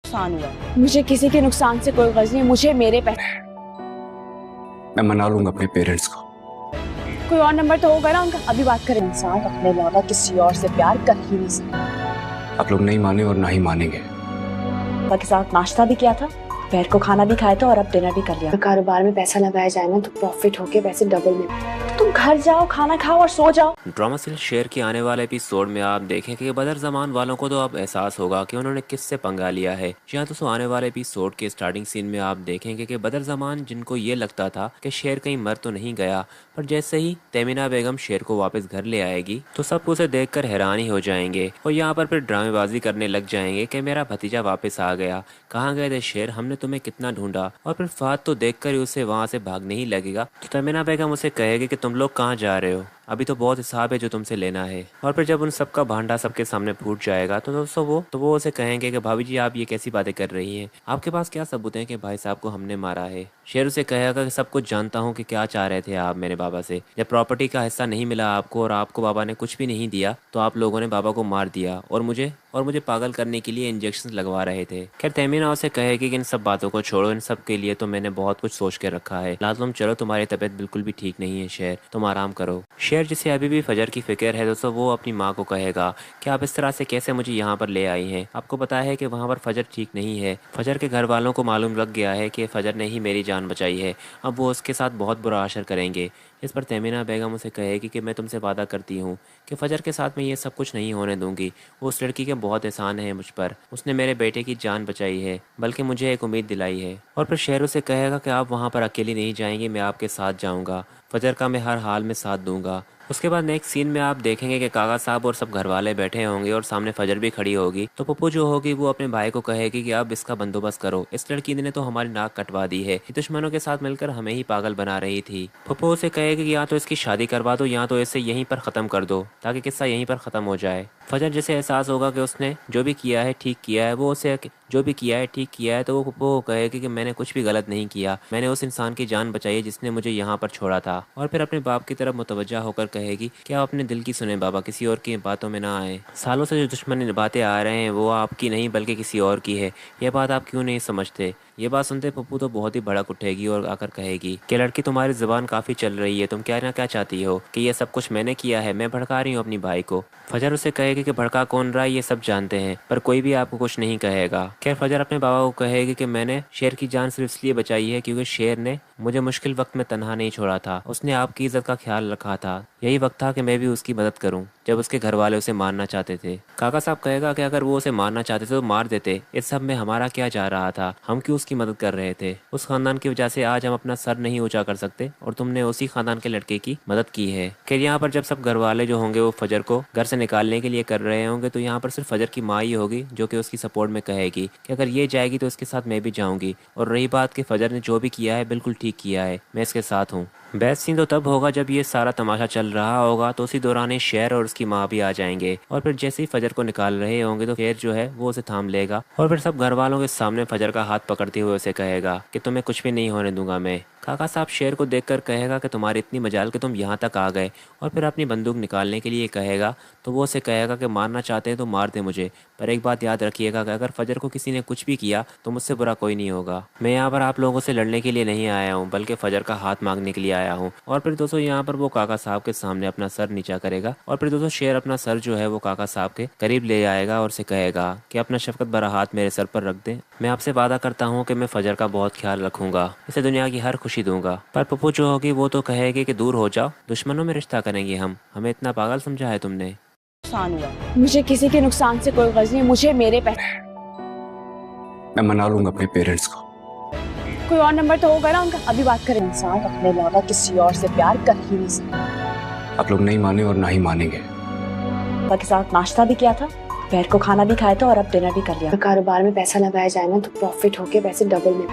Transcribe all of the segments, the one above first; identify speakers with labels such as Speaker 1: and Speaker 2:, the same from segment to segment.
Speaker 1: नुकसान हुआ। मुझे किसी के नुकसान से कोई गर्ज नहीं, मुझे मेरे पैसे।
Speaker 2: मैं मना लूंगा अपने पेरेंट्स को।
Speaker 1: कोई और नंबर तो होगा ना उनका, अभी बात करें। इंसान अपने अलावा किसी और से प्यार कर ही नहीं सकता।
Speaker 2: आप लोग नहीं माने और ना ही मानेंगे।
Speaker 1: पापा के साथ नाश्ता भी किया था, दोपहर को खाना भी खाया था और अब डिनर भी कर लिया। कारोबार में पैसा लगाया जाए ना तो प्रॉफिट होके पैसे डबल में। तुम घर जाओ, खाना खाओ और सो जाओ।
Speaker 3: ड्रामा सीरियल शेर के आने वाले एपिसोड में आप देखें कि बदर ज़मान वालों को तो अब एहसास होगा कि उन्होंने किससे पंगा लिया है। यहाँ तो आने वाले एपिसोड के स्टार्टिंग सीन में आप देखेंगे कि बदर ज़मान जिनको ये लगता था कि शेर कहीं मर तो नहीं गया, पर जैसे ही तमीना बेगम शेर को वापस घर ले आएगी तो सब उसे देखकर हैरान ही हो जाएंगे और यहाँ पर फिर ड्रामेबाजी करने लग जाएंगे कि मेरा भतीजा वापस आ गया, कहाँ गए थे शेर, हमने तुम्हें कितना ढूंढा। और फिर फात तो देखकर ही उसे वहाँ से भागने ही लगेगा तो तमीना बेगम उसे कहेगी कि तुम लोग कहाँ जा रहे हो, अभी तो बहुत हिसाब है जो तुमसे लेना है। और फिर जब उन सबका भांडा सबके सामने फूट जाएगा तो दोस्तों वो उसे कहेंगे कि भाभी जी आप ये कैसी बातें कर रही हैं, आपके पास क्या सबूत हैं कि भाई साहब को हमने मारा है। शेर उसे कहेगा कि सब कुछ जानता हूँ कि क्या चाह रहे थे आप मेरे बाबा से, जब प्रॉपर्टी का हिस्सा नहीं मिला आपको और आपको बाबा ने कुछ भी नहीं दिया तो आप लोगों ने बाबा को मार दिया और मुझे पागल करने के लिए इंजेक्शन लगवा रहे थे। खैर तमीना उसे कहेगी कि इन सब बातों को छोड़ो, इन सब के लिए तो मैंने बहुत कुछ सोच के रखा है। लाजम चलो, तुम्हारी तबीयत बिल्कुल भी ठीक नहीं है शेर, तुम आराम करो। शेर जिसे अभी भी फजर की फिक्र है दोस्तों, वो अपनी माँ को कहेगा कि आप इस तरह से कैसे मुझे यहाँ पर ले आई हैं, आपको पता है कि वहाँ पर फजर ठीक नहीं है। फजर के घर वालों को मालूम लग गया है कि फजर ने ही मेरी जान बचाई है, अब वो उसके साथ बहुत बुरा असर करेंगे। इस पर तमीना बेगम उसे कहेगी कि मैं तुमसे वादा करती हूँ कि फजर के साथ मैं ये सब कुछ नहीं होने दूंगी, वो उस लड़की के बहुत एहसान है मुझ पर, उसने मेरे बेटे की जान बचाई है, बल्कि मुझे एक उम्मीद दिलाई है। और फिर शेर उसे कहेगा कि आप वहाँ पर अकेली नहीं जाएंगी, मैं आपके साथ जाऊँगा, फजर का मैं हर हाल में साथ दूंगा। उसके बाद नेक्स्ट सीन में आप देखेंगे कि काका साहब और सब घर वाले बैठे होंगे और सामने फजर भी खड़ी होगी तो पप्पू जो होगी वो अपने भाई को कहेगी कि अब इसका बंदोबस्त करो, इस लड़की ने तो हमारी नाक कटवा दी है, ये दुश्मनों के साथ मिलकर हमें ही पागल बना रही थी। पप्पू उसे कहेगी कि या तो इसकी शादी करवा दो या तो इसे यहीं पर ख़त्म कर दो ताकि किस्सा यहीं पर ख़त्म हो जाए। फजर जिसे एहसास होगा कि उसने जो भी किया है ठीक किया है, वो उसे जो भी किया है ठीक किया है, तो वो पप्पू कहेगी कि मैंने कुछ भी गलत नहीं किया, मैंने उस इंसान की जान बचाई है जिसने मुझे यहाँ पर छोड़ा था। और फिर अपने बाप की तरफ मुतवज्जा होकर कहेगी कि आप अपने दिल की सुने बाबा, किसी और की बातों में ना आए, सालों से जो दुश्मनी निभाते आ रहे हैं वो आपकी नहीं बल्कि किसी और की है, ये बात आप क्यों नहीं समझते। ये बात सुनते पप्पू तो बहुत ही भड़क उठेगी और आकर कहेगी कि लड़की तुम्हारी जुबान काफ़ी चल रही है, तुम क्या ना क्या चाहती हो कि ये सब कुछ मैंने किया है, मैं भड़का रही हूँ अपनी भाई को। फजर उसे कहेगी कि भड़का कौन रहा है ये सब जानते हैं पर कोई भी आपको कुछ नहीं कहेगा। खैर फजर अपने बाबा को कहेगी कि मैंने शेर की जान सिर्फ इसलिए बचाई है क्योंकि शेर ने मुझे मुश्किल वक्त में तन्हा नहीं छोड़ा था, उसने आपकी इज्जत का ख्याल रखा था, यही वक्त था कि मैं भी उसकी मदद करूं जब उसके घर वाले उसे मारना चाहते थे। काका साहब कहेगा कि अगर वो उसे मारना चाहते थे तो मार देते, इस सब में हमारा क्या जा रहा था, हम क्यों उसकी मदद कर रहे थे, उस खानदान की वजह से आज हम अपना सर नहीं ऊंचा कर सकते और तुमने उसी खानदान के लड़के की मदद की है। खैर यहाँ पर जब सब घर वाले जो होंगे वो फजर को घर से निकालने के लिए कर रहे होंगे तो यहाँ पर सिर्फ फजर की माँ ही होगी जो कि उसकी सपोर्ट में कहेगी कि अगर ये जाएगी तो इसके साथ मैं भी जाऊंगी, और रही बात कि फजर ने जो भी किया है बिल्कुल ठीक किया है, मैं इसके साथ हूँ। बेस्ट सीन तो तब होगा जब ये सारा तमाशा चल रहा होगा तो उसी दौरान ही शेर और उसकी माँ भी आ जाएंगे और फिर जैसे ही फजर को निकाल रहे होंगे तो शेर जो है वो उसे थाम लेगा और फिर सब घर वालों के सामने फजर का हाथ पकड़ते हुए उसे कहेगा कि तुम्हें कुछ भी नहीं होने दूंगा मैं। काका साहब शेर को देखकर कहेगा कि तुम्हारी इतनी मजाल कि तुम यहाँ तक आ गए, और फिर अपनी बंदूक निकालने के लिए कहेगा तो वो उसे कहेगा कि मारना चाहते हैं तो मार दे मुझे, पर एक बात याद रखिएगा कि अगर फजर को किसी ने कुछ भी किया तो मुझसे बुरा कोई नहीं होगा, मैं यहाँ पर आप लोगों से लड़ने के लिए नहीं आया हूँ बल्कि फजर का हाथ मांगने के लिए आया हूँ। और फिर दोस्तों यहाँ पर वो काका साहब के सामने अपना सर नीचा करेगा और फिर दोस्तों शेर अपना सर जो है वो काका साहब के करीब ले आएगा और उसे कहेगा कि अपना शफकत भरा हाथ मेरे सर पर रख दे, मैं आपसे वादा करता हूँ कि मैं फजर का बहुत ख्याल रखूंगा, इसे दुनिया की हर खुशी दूंगा। पर पप्पू जो होगी वो तो कहेगी कि दूर हो जाओ, दुश्मनों में रिश्ता करेंगे हम, हमें इतना पागल समझा है तुमने।
Speaker 1: नुकसान हुआ, मुझे किसी के नुकसान से कोई गर्ज नहीं, मुझे मेरे पैसे।
Speaker 2: मैं मना लूंगा अपने पेरेंट्स को।
Speaker 1: कोई और नंबर तो होगा ना उनका, अभी बात करें। इंसान अपने अलावा किसी और से प्यार कर ही नहीं सकता।
Speaker 2: आप लोग नहीं माने और ना ही मानेंगे।
Speaker 1: पापा के साथ नाश्ता भी किया था, दोपहर को खाना भी खाया था और अब डिनर भी कर लिया। कारोबार में पैसा लगाया जाए ना तो प्रॉफिट होके पैसे डबल में।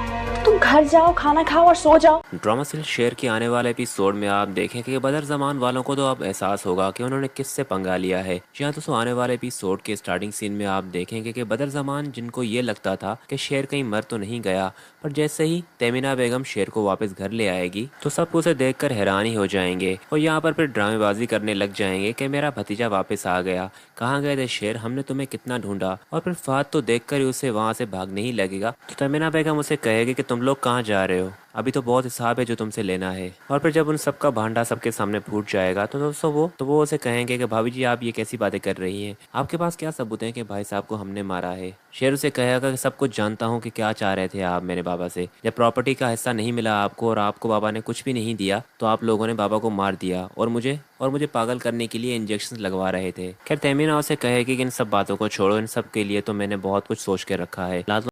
Speaker 1: तुम तुम घर जाओ, खाना खाओ और सो जाओ।
Speaker 3: ड्रामा सीरियल शेर के आने वाले एपिसोड में आप देखें कि बदर जमान वालों को तो अब एहसास होगा कि उन्होंने किससे पंगा लिया है। जी हाँ दोस्तों, आने वाले एपिसोड के स्टार्टिंग सीन में आप देखेंगे कि बदर जमान जिनको ये लगता था कि शेर कहीं मर तो नहीं गया, पर जैसे ही तमीना बेगम शेर को वापस घर ले आएगी तो सब उसे देखकर हैरान ही हो जाएंगे और यहाँ पर फिर ड्रामेबाजी करने लग जाएंगे कि मेरा भतीजा वापस आ गया, कहाँ गए थे शेर, हमने तुम्हें कितना ढूंढा। और फिर फात तो देखकर ही उसे वहाँ से भागने ही लगेगा। तो तमीना बेगम उसे कहेगी कि तुम लोग कहाँ जा रहे हो, अभी तो बहुत हिसाब है जो तुमसे लेना है। और फिर जब उन सबका भांडा सबके सामने फूट जाएगा तो दोस्तों वो उसे कहेंगे कि भाभी जी आप ये कैसी बातें कर रही हैं, आपके पास क्या सबूत हैं कि भाई साहब को हमने मारा है। शेर उसे कहेगा कि सब कुछ जानता हूँ कि क्या चाह रहे थे आप मेरे बाबा से, जब प्रॉपर्टी का हिस्सा नहीं मिला आपको और आपको बाबा ने कुछ भी नहीं दिया तो आप लोगों ने बाबा को मार दिया और मुझे पागल करने के लिए इंजेक्शन लगवा रहे थे। खैर तमीना उसे कहेगी कि इन सब बातों को छोड़ो, इन सब के लिए तो मैंने बहुत कुछ सोच के रखा है।